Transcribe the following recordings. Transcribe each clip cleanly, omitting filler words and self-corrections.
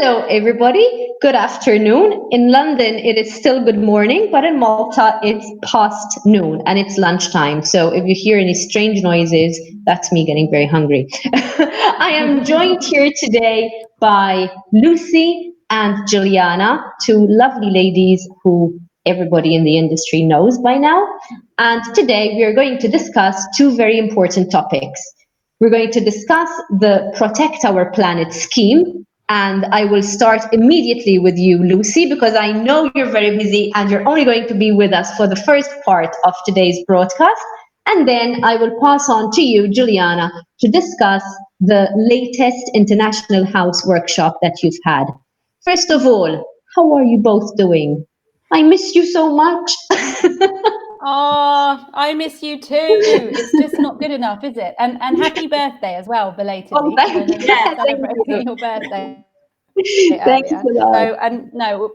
Hello, everybody. Good afternoon. In London, it is still good morning, but in Malta, it's past noon and it's lunchtime. So if you hear any strange noises, that's me getting very hungry. I am joined here today by Lucy and Juliana, two lovely ladies who everybody in the industry knows by now. And today we are going to discuss two very important topics. We're going to discuss the Protect Our Planet scheme. And I will start immediately with you, Lucy, because I know you're very busy and you're only going to be with us for the first part of today's broadcast. And then I will pass on to you, Juliana, to discuss the latest International House workshop that you've had. First of all, how are you both doing? I miss you so much. Oh, I miss you too. It's just not good enough, is it? And happy birthday as well, belatedly. Oh, thank you. Yeah, Celebrating your birthday Thanks earlier. a lot. So, and no,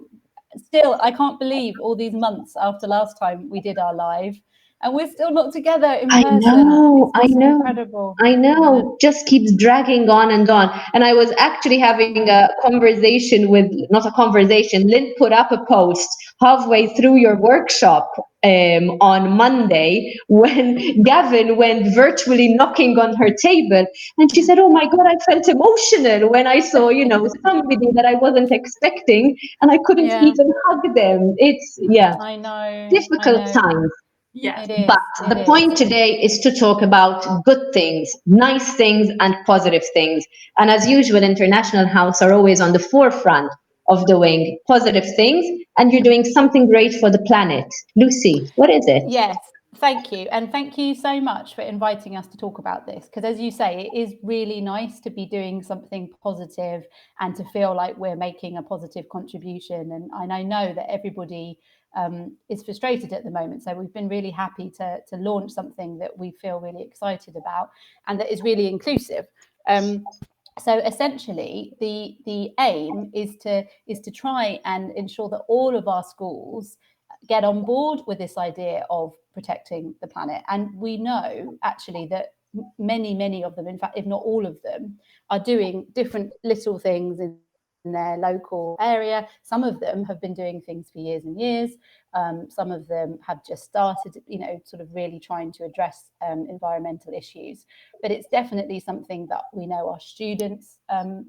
still, I can't believe all these months after last time we did our live, and we're still not together in I person. know, It's I just know. incredible. I know, just keeps dragging on and on. And I was actually having a conversation with, not a conversation, Lynn put up a post halfway through your workshop on Monday when Gavin went virtually knocking on her table. And she said, oh my God, I felt emotional when I saw, somebody that I wasn't expecting and I couldn't Yeah, even hug them. It's, yeah, I know. difficult times. Yes. It is. But the point today is to talk about good things, nice things, and positive things. And as usual, International House are always on the forefront of doing positive things, and you're doing something great for the planet. Lucy, what is it? Yes, thank you. And thank you so much for inviting us to talk about this. Because as you say, it is really nice to be doing something positive and to feel like we're making a positive contribution. And I know that everybody is frustrated at the moment. So we've been really happy to launch something that we feel really excited about and that is really inclusive. So essentially, the aim is to try and ensure that all of our schools get on board with this idea of protecting the planet. And we know actually that many of them, in fact, if not all of them, are doing different little things in their local area. Some of them have been doing things for years and years. Some of them have just started, sort of really trying to address environmental issues. But it's definitely something that we know our students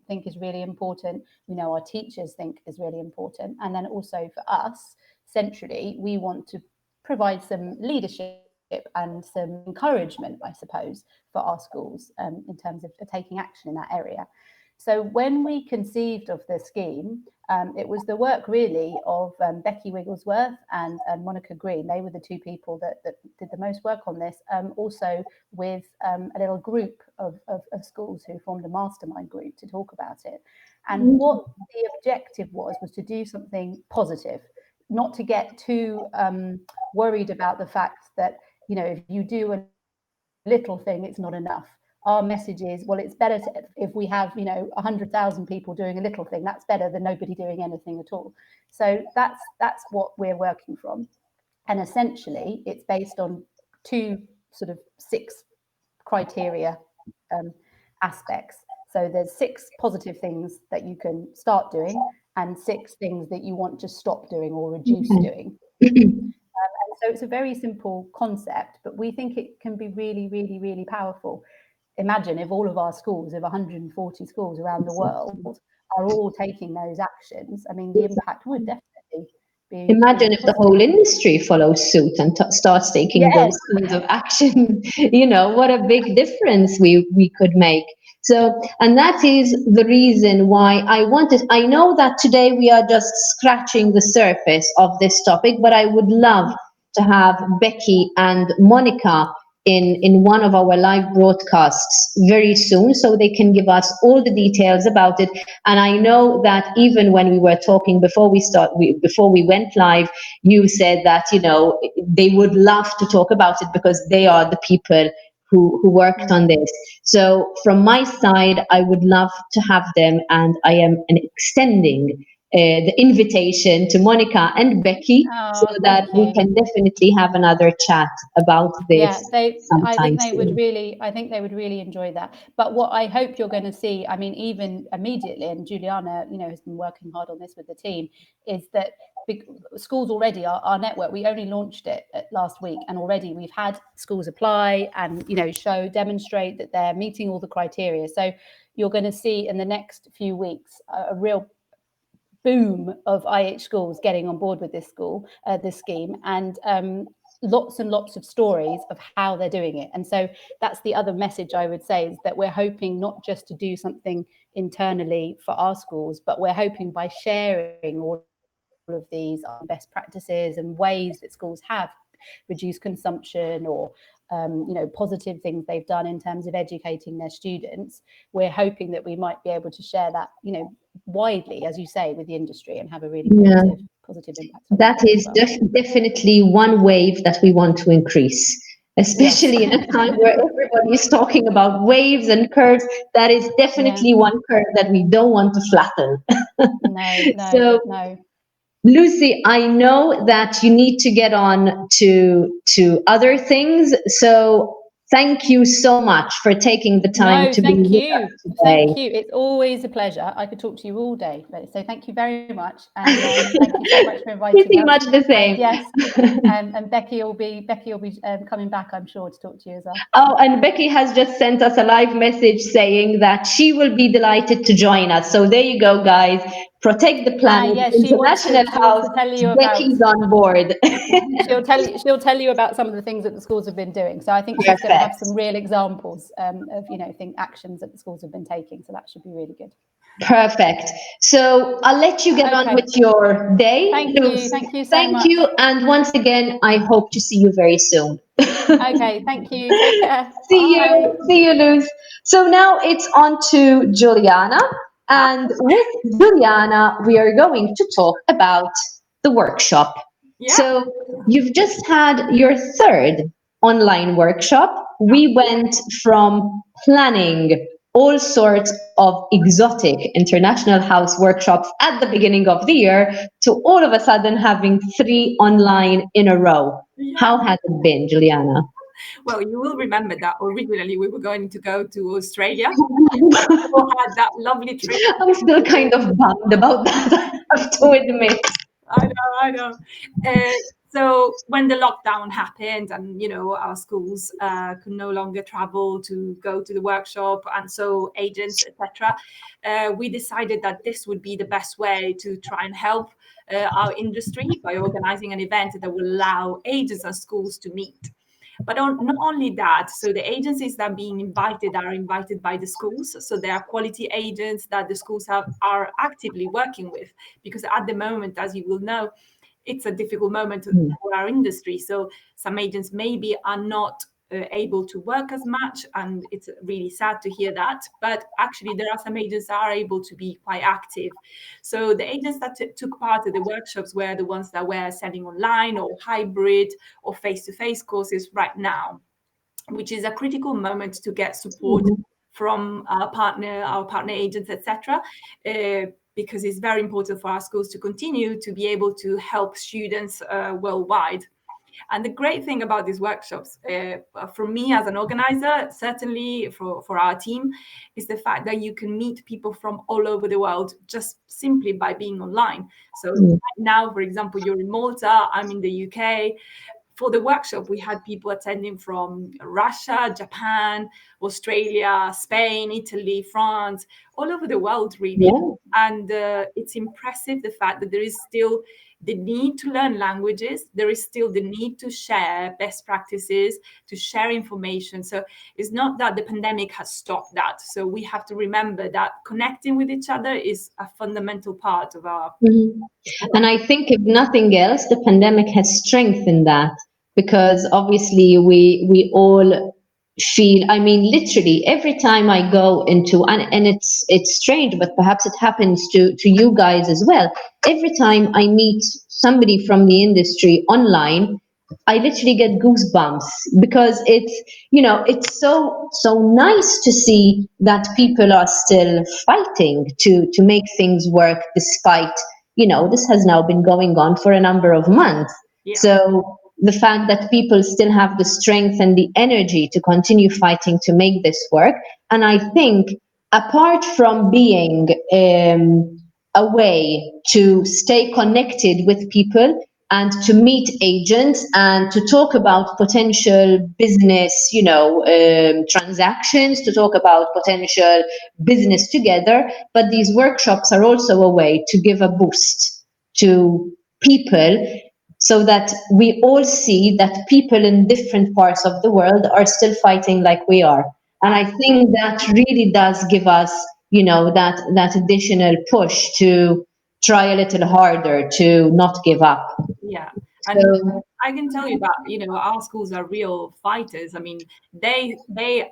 think is really important. We know our teachers think is really important. And then also for us, centrally, we want to provide some leadership and some encouragement, I suppose, for our schools in terms of taking action in that area. So when we conceived of the scheme, it was the work really of Becky Wigglesworth and Monica Green. They were the two people that did the most work on this, also with a little group of schools who formed a mastermind group to talk about it. And what the objective was to do something positive, not to get too worried about the fact that, if you do a little thing, it's not enough. Our message is, well, it's better if we have, 100,000 people doing a little thing, that's better than nobody doing anything at all. So that's what we're working from. And essentially, it's based on two sort of 6 criteria aspects. So there's 6 positive things that you can start doing and 6 things that you want to stop doing or reduce doing. And so it's a very simple concept, but we think it can be really, really, really powerful. Imagine if all of our schools, if 140 schools around the world are all taking those actions. I mean, the impact would definitely be. Imagine if the whole industry follows suit and starts taking those kinds of action. What a big difference we could make. So, and that is the reason why I know that today we are just scratching the surface of this topic, but I would love to have Becky and Monica in one of our live broadcasts very soon so they can give us all the details about it. And I know that even when we were talking before we went live, you said that they would love to talk about it because they are the people who worked on this. So from my side, I would love to have them, and I am extending the invitation to Monica and Becky so Oh, that thank we you. can definitely have another chat about this Yeah, they. I sometime think they would soon. really. I think they would really enjoy that. But what I hope you're going to see, I mean, even immediately, and Juliana, has been working hard on this with the team, is that big, schools already our network. We only launched it last week, and already we've had schools apply and demonstrate that they're meeting all the criteria. So you're going to see in the next few weeks a real boom of IH schools getting on board with this scheme, and lots and lots of stories of how they're doing it. And so that's the other message I would say, is that we're hoping not just to do something internally for our schools, but we're hoping by sharing all of these best practices and ways that schools have reduced consumption or positive things they've done in terms of educating their students. We're hoping that we might be able to share that widely, as you say, with the industry, and have a really Yeah, positive impact on that everyone as is well. definitely one wave that we want to increase, Yes. especially in a time where everybody is talking about waves and curves. That is Yeah. definitely one curve that we don't want to flatten. No, no, So, no. Lucy, I know that you need to get on to other things. So, thank you so much for taking the time No, to be thank with you. us today. Thank you. It's always a pleasure. I could talk to you all day. So thank you very much. And thank you so much for inviting Pretty us. much the And same. yes, and Becky will be coming back, I'm sure, to talk to you as well. Oh, and Becky has just sent us a live message saying that she will be delighted to join us. So there you go, guys. Protect the Planet Yes, International she wants House. to tell you about. Becky's on board. She'll tell you about some of the things that the schools have been doing. So I think she's going to have Perfect. some real examples of actions that the schools have been taking. So that should be really good. Perfect. So I'll let you get on Okay. with your day, Thank you. Luz. Thank you so Thank much. you. And once again, I hope to see you very soon. Okay. Thank you. Take care. See Bye. you. See you, Luz. So now it's on to Juliana. And with Juliana, we are going to talk about the workshop. Yeah. So you've just had your third online workshop. We went from planning all sorts of exotic international house workshops at the beginning of the year to all of a sudden having three online in a row. Yeah. How has it been, Juliana? Well, you will remember that originally we were going to go to Australia. We had that lovely trip. I'm still kind of bummed about that, I have to admit. I know. Uh, so when the lockdown happened, and our schools could no longer travel to go to the workshop, and so agents, etc., we decided that this would be the best way to try and help our industry by organizing an event that will allow agents and schools to meet. But not only that, so the agencies that are being invited are invited by the schools. So they are quality agents that the schools are actively working with. Because at the moment, as you will know, it's a difficult moment for our industry. So some agents maybe are not able to work as much, and it's really sad to hear that. But actually, there are some agents that are able to be quite active. So the agents that took part of the workshops were the ones that were selling online or hybrid or face-to-face courses right now, which is a critical moment to get support from our partner agents, etc. Because it's very important for our schools to continue to be able to help students worldwide. And the great thing about these workshops, for me as an organizer, certainly for our team, is the fact that you can meet people from all over the world just simply by being online. So right now, for example, you're in Malta, I'm in the UK. For the workshop, we had people attending from Russia, Japan, Australia, Spain, Italy, France, all over the world, really. Yeah. And it's impressive the fact that there is still the need to learn languages. There is still the need to share best practices, to share information. So it's not that the pandemic has stopped that. So we have to remember that connecting with each other is a fundamental part of our. And I think if nothing else, the pandemic has strengthened that because obviously we all feel, I mean, literally every time I go into, and it's strange, but perhaps it happens to you guys as well. Every time I meet somebody from the industry online, I literally get goosebumps because it's so nice to see that people are still fighting to make things work despite this has now been going on for a number of months. Yeah. So the fact that people still have the strength and the energy to continue fighting to make this work. And I think apart from being a way to stay connected with people and to meet agents and to talk about potential business, transactions, to talk about potential business together. But these workshops are also a way to give a boost to people so that we all see that people in different parts of the world are still fighting like we are. And I think that really does give us, that additional push to try a little harder, to not give up. Yeah. And So, I can tell you that, our schools are real fighters. I mean, they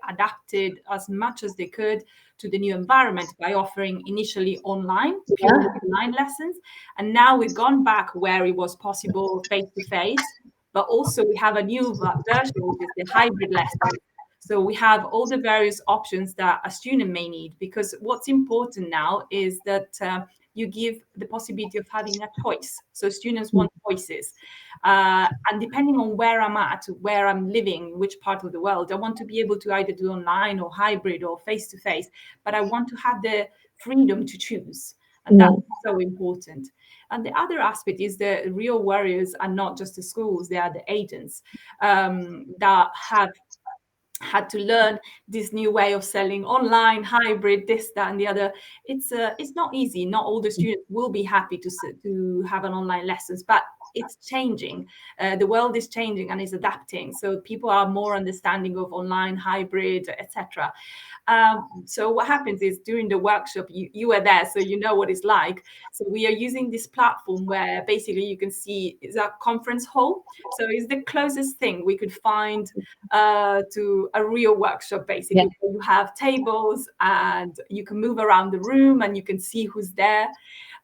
adapted as much as they could to the new environment by offering initially pure yeah, online lessons. And now we've gone back where it was possible face to face, but also we have a new version, which is the hybrid lesson. So we have all the various options that a student may need, because what's important now is that you give the possibility of having a choice. So students want choices. And depending on where I'm at, where I'm living, which part of the world, I want to be able to either do online or hybrid or face-to-face, but I want to have the freedom to choose. And that's so important. And the other aspect is the real warriors are not just the schools, they are the agents that have had to learn this new way of selling online, hybrid, this, that, and the other. It's not easy. Not all the students will be happy to have an online lessons, but it's changing. The world is changing and is adapting. So people are more understanding of online, hybrid, etc. So what happens is during the workshop, you were there, so you know what it's like. So we are using this platform where basically you can see it's a conference hall. So it's the closest thing we could find to a real workshop, basically. yeah. You have tables and you can move around the room and you can see who's there.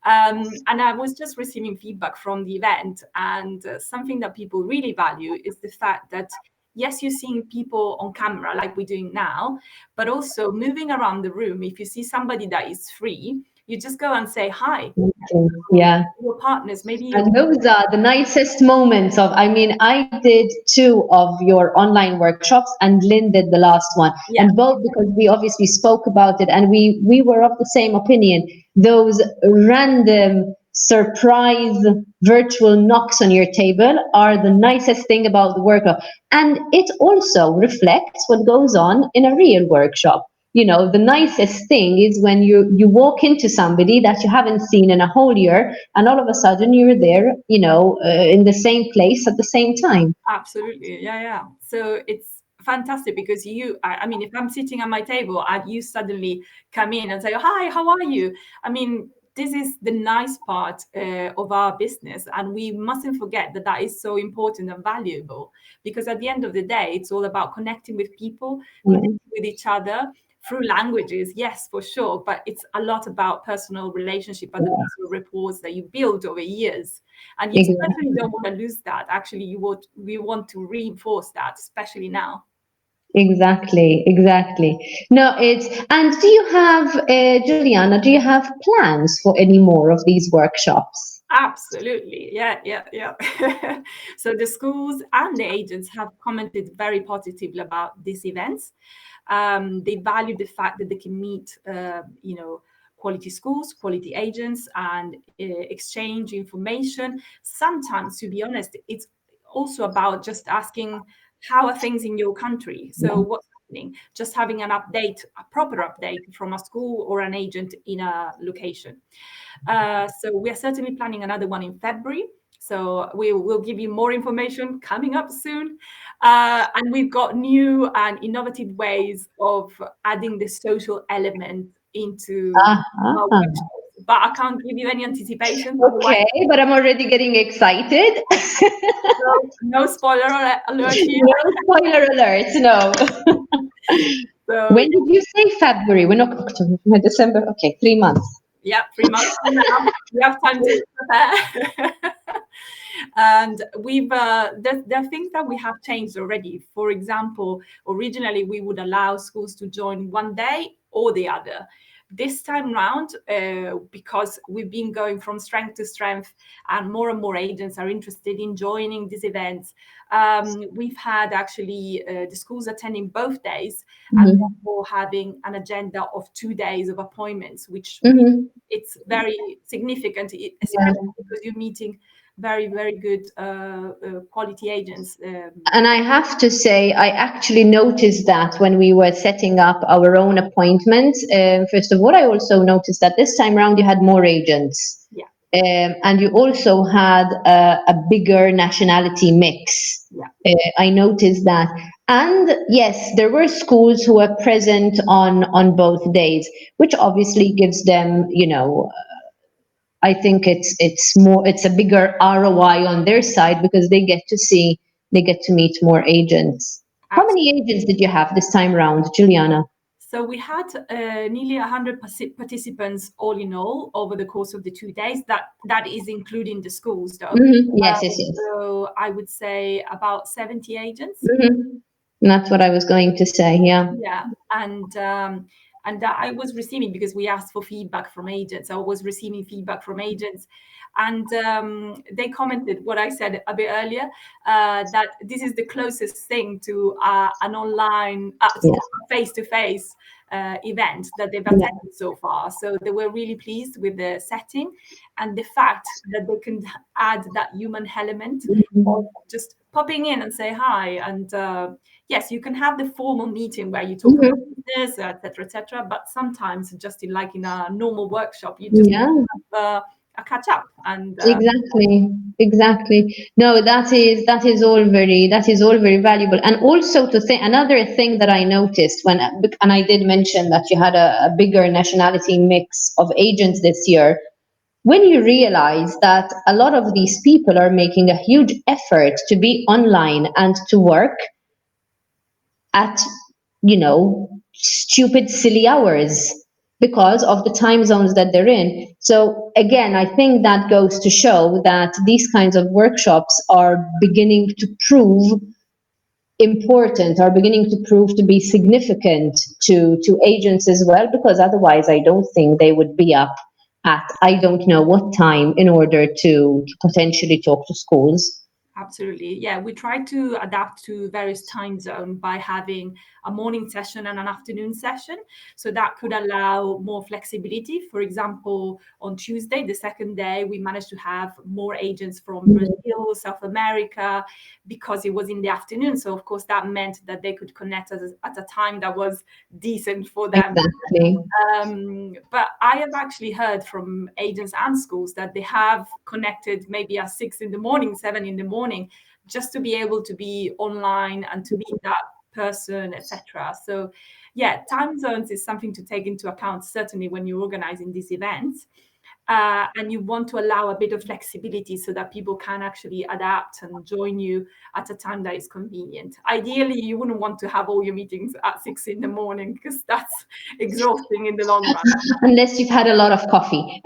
And I was just receiving feedback from the event, and something that people really value is the fact that yes, you're seeing people on camera like we're doing now, but also moving around the room. If you see somebody that is free, you just go and say hi. Yeah. Your partners, maybe you. And those are the nicest moments I did 2 of your online workshops and Lynn did the last one. Yeah. And both because we obviously spoke about it and we were of the same opinion. Those random surprise virtual knocks on your table are the nicest thing about the workshop. And it also reflects what goes on in a real workshop. The nicest thing is when you walk into somebody that you haven't seen in a whole year, and all of a sudden you're there, in the same place at the same time. Absolutely. Yeah. So it's fantastic because I mean, if I'm sitting at my table and you suddenly come in and say, hi, how are you? I mean, this is the nice part of our business. And we mustn't forget that that is so important and valuable, because at the end of the day, it's all about connecting with people, connecting with each other through languages, yes, for sure. But it's a lot about personal relationship and the personal reports that you build over years. And you certainly don't want to lose that. Actually, we want to reinforce that, especially now. Exactly. No, and do you have, Juliana, do you have plans for any more of these workshops? Absolutely. Yeah. So the schools and the agents have commented very positively about these events. They value the fact that they can meet, quality schools, quality agents, and exchange information. Sometimes, to be honest, it's also about just asking, how are things in your country? So what's happening? Just having an update, a proper update from a school or an agent in a location. So we are certainly planning another one in February. So we will give you more information coming up soon. And we've got new and innovative ways of adding the social element into our workshops. But I can't give you any anticipation. Okay, but I'm already getting excited. No spoiler alert here. No spoiler alert, no. So, When did you say February? When October, December? Okay, 3 months. yeah, 3 months from now, we have time to prepare. And there are things that we have changed already. For example, originally we would allow schools to join one day or the other. This time round, because we've been going from strength to strength and more agents are interested in joining these events, we've had actually the schools attending both days, and therefore having an agenda of 2 days of appointments, which it's very significant, especially because you're meeting very good quality agents. And I have to say, I actually noticed that when we were setting up our own appointments. First of all, I also noticed that this time around you had more agents. Yeah. And you also had a bigger nationality mix. Yeah. I noticed that. And yes, there were schools who were present on both days, which obviously gives them, I think it's a bigger ROI on their side because they get to meet more agents. How many agents did you have this time around, Juliana? So we had nearly 100 participants all in all over the course of the 2 days. That is including the schools, though. Yes. So I would say about 70 agents. That's what I was going to say. Yeah. Yeah, and I was receiving, because we asked for feedback from agents. I was receiving feedback from agents, and they commented what I said a bit earlier, that this is the closest thing to an online face-to-face event that they've attended so far. So they were really pleased with the setting and the fact that they can add that human element of just popping in and say hi. And yes, you can have the formal meeting where you talk about business, etc., but sometimes just in a normal workshop, you just have a catch up. And Exactly. No, that is all very valuable. And also to think, another thing that I noticed and I did mention that you had a bigger nationality mix of agents this year. When you realize that a lot of these people are making a huge effort to be online and to work at, stupid, silly hours because of the time zones that they're in. So again, I think that goes to show that these kinds of workshops are beginning to prove important, are beginning to prove to be significant to agents as well, because otherwise I don't think they would be up at I don't know what time in order to potentially talk to schools. Absolutely. Yeah, we try to adapt to various time zones by having a morning session and an afternoon session. So that could allow more flexibility. For example, on Tuesday, the second day, we managed to have more agents from Brazil, South America, because it was in the afternoon. So, of course, that meant that they could connect at a time that was decent for them. Exactly. But I have actually heard from agents and schools that they have connected maybe at 6 in the morning, 7 in the morning, just to be able to be online and to meet that person, etc. So yeah, time zones is something to take into account, certainly when you're organizing these events. And you want to allow a bit of flexibility so that people can actually adapt and join you at a time that is convenient. Ideally, you wouldn't want to have all your meetings at 6 in the morning, because that's exhausting in the long run. Unless you've had a lot of coffee.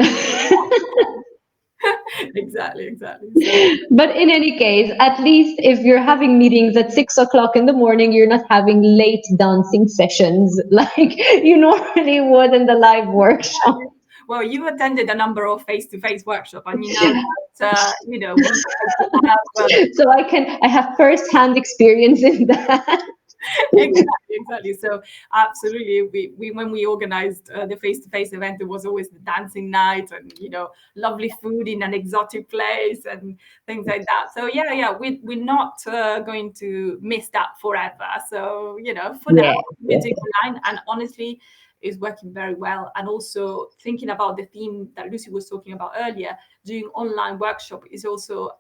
Exactly. So, but in any case, at least if you're having meetings at 6 o'clock in the morning, you're not having late dancing sessions like you normally would in the live workshop. Well, you attended a number of face-to-face workshops, and you know that we have. So I have first-hand experience in that. Exactly. So absolutely, we when we organized the face-to-face event, there was always the dancing night and lovely food in an exotic place and things like that. So yeah, we're not going to miss that forever. So for now, we're doing online, and honestly, is working very well. And also thinking about the theme that Lucy was talking about earlier, doing online workshop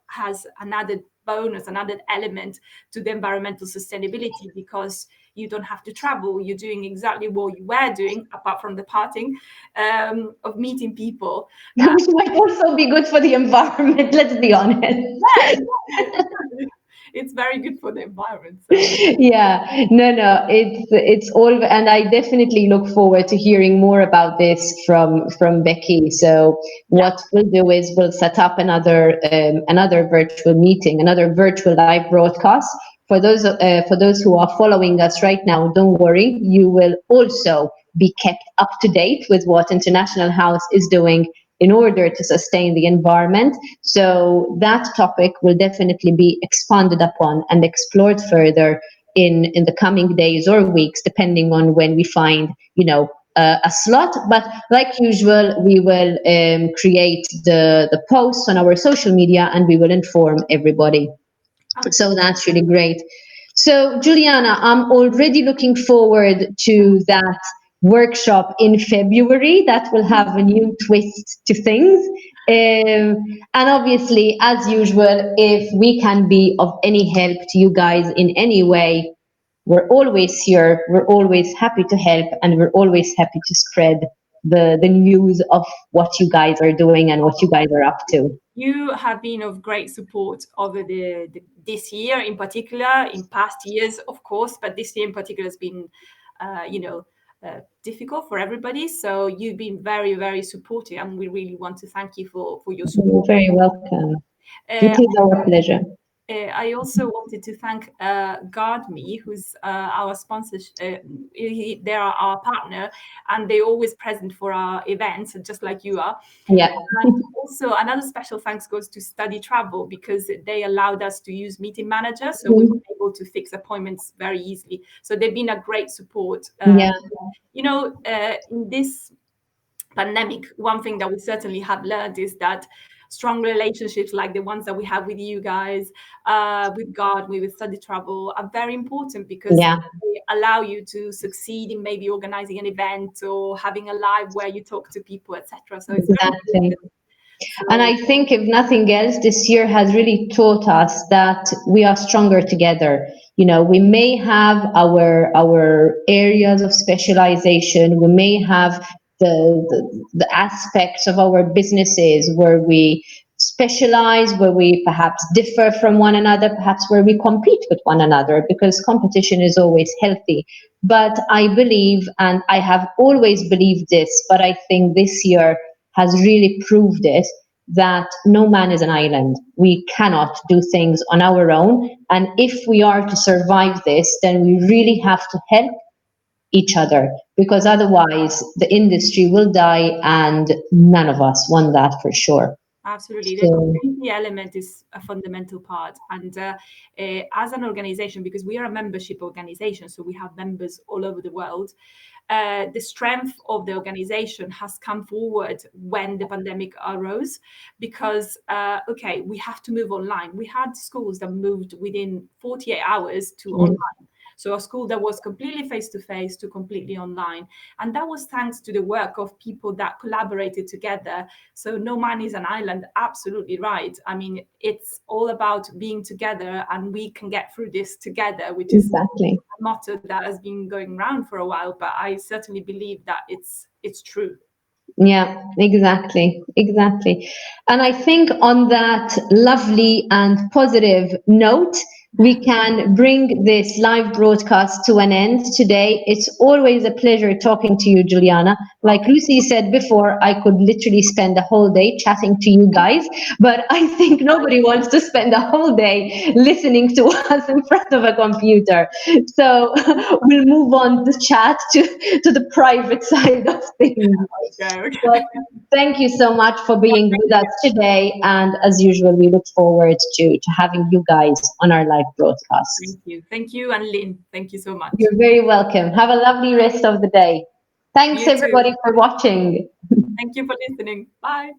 has an added bonus, an added element to the environmental sustainability, because you don't have to travel. You're doing exactly what you were doing, apart from the parting, of meeting people. Which might also be good for the environment, let's be honest. It's very good for the environment. So. Yeah, no, it's all, and I definitely look forward to hearing more about this from Becky. So what we'll do is we'll set up another virtual meeting, another virtual live broadcast for those who are following us right now, don't worry, you will also be kept up to date with what International House is doing in order to sustain the environment. So that topic will definitely be expanded upon and explored further in the coming days or weeks, depending on when we find, a slot. But like usual, we will create the posts on our social media and we will inform everybody. So that's really great. So, Juliana, I'm already looking forward to that workshop in February that will have a new twist to things. And obviously, as usual, if we can be of any help to you guys in any way, we're always here. We're always happy to help, and we're always happy to spread the news of what you guys are doing and what you guys are up to. You have been of great support over this year in particular, in past years, of course, but this year in particular has been, difficult for everybody. So you've been very, very supportive, and we really want to thank you for your You're support. very welcome. It is our pleasure. I also wanted to thank GuardMe, who's our sponsor. They are our partner, and they're always present for our events, just like you are. Yeah. And also another special thanks goes to Study Travel, because they allowed us to use Meeting Manager, so we were able to fix appointments very easily. So they've been a great support. Yeah. In this pandemic, one thing that we certainly have learned is that strong relationships like the ones that we have with you guys, with GuardMe, with Study Travel, are very important, because they allow you to succeed in maybe organizing an event or having a live where you talk to people, etc. So it's very important. And I think, if nothing else, this year has really taught us that we are stronger together. We may have our areas of specialization. We may have the aspects of our businesses where we specialize, where we perhaps differ from one another, perhaps where we compete with one another, because competition is always healthy. But I believe, and I have always believed this, but I think this year has really proved it, that no man is an island. We cannot do things on our own. And if we are to survive this, then we really have to help each other, because otherwise the industry will die, and none of us want that for sure. Absolutely. The So, community element is a fundamental part. And as an organization, because we are a membership organization, so we have members all over the world, the strength of the organization has come forward when the pandemic arose, because, we have to move online. We had schools that moved within 48 hours to online. So a school that was completely face-to-face to completely online. And that was thanks to the work of people that collaborated together. So no man is an island, absolutely right. I mean, it's all about being together, and we can get through this together, which is exactly. a motto that has been going around for a while, but I certainly believe that it's true. Yeah, exactly. And I think on that lovely and positive note, we can bring this live broadcast to an end today. It's always a pleasure talking to you, Juliana. Like Lucy said before, I could literally spend a whole day chatting to you guys, but I think nobody wants to spend a whole day listening to us in front of a computer. So we'll move on the chat to the private side of things. Okay. But thank you so much for being with us today. And as usual, we look forward to having you guys on our live broadcast. Thank you, and Lynn, thank you so much. You're very welcome. Have a lovely rest of the day. Thanks, You too. everybody, for watching. Thank you for listening. Bye.